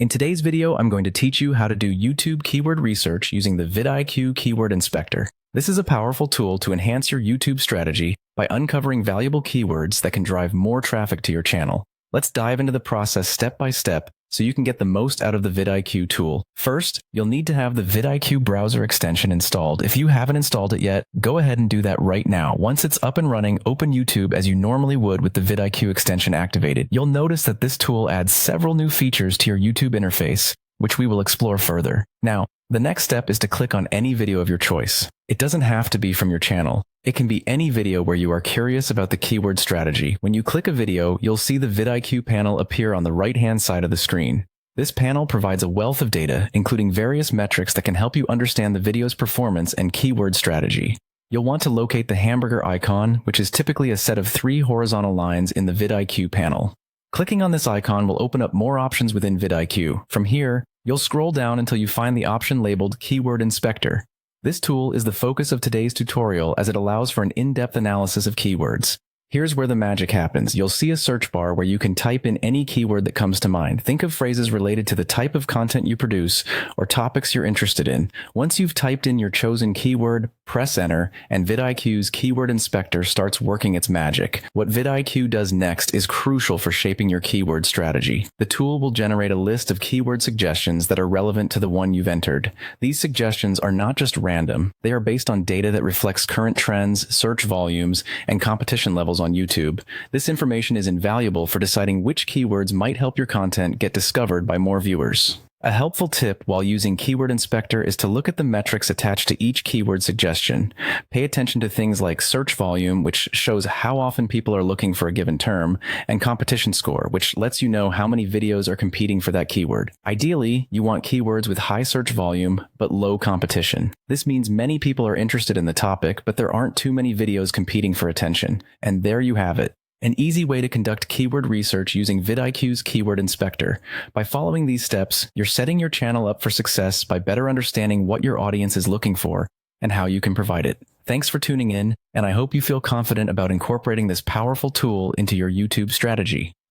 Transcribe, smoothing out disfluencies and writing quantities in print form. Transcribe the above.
In today's video, I'm going to teach you how to do YouTube keyword research using the Vidiq Keyword Inspector. This is a powerful tool to enhance your YouTube strategy by uncovering valuable keywords that can drive more traffic to your channel. Let's dive into the process step by step so you can get the most out of the Vidiq tool. First, you'll need to have the Vidiq browser extension installed. If you haven't installed it yet, go ahead and do that right now. Once it's up and running, open YouTube as you normally would with the Vidiq extension activated. You'll notice that this tool adds several new features to your YouTube interface, which we will explore further. Now, the next step is to click on any video of your choice. It doesn't have to be from your channel. It can be any video where you are curious about the keyword strategy. When you click a video, you'll see the Vidiq panel appear on the right-hand side of the screen. This panel provides a wealth of data, including various metrics that can help you understand the video's performance and keyword strategy. You'll want to locate the hamburger icon, which is typically a set of 3 horizontal lines in the Vidiq panel. Clicking on this icon will open up more options within Vidiq. From here, you'll scroll down until you find the option labeled Keyword Inspector. This tool is the focus of today's tutorial as it allows for an in-depth analysis of keywords. Here's where the magic happens. You'll see a search bar where you can type in any keyword that comes to mind. Think of phrases related to the type of content you produce or topics you're interested in. Once you've typed in your chosen keyword, press enter, and Vidiq's Keyword Inspector starts working its magic. What Vidiq does next is crucial for shaping your keyword strategy. The tool will generate a list of keyword suggestions that are relevant to the one you've entered. These suggestions are not just random. They are based on data that reflects current trends, search volumes, and competition levels on YouTube. This information is invaluable for deciding which keywords might help your content get discovered by more viewers. A helpful tip while using Keyword Inspector is to look at the metrics attached to each keyword suggestion. Pay attention to things like search volume, which shows how often people are looking for a given term, and competition score, which lets you know how many videos are competing for that keyword. Ideally, you want keywords with high search volume, but low competition. This means many people are interested in the topic, but there aren't too many videos competing for attention. And there you have it. An easy way to conduct keyword research using Vidiq's Keyword Inspector. By following these steps, you're setting your channel up for success by better understanding what your audience is looking for and how you can provide it. Thanks for tuning in, and I hope you feel confident about incorporating this powerful tool into your YouTube strategy.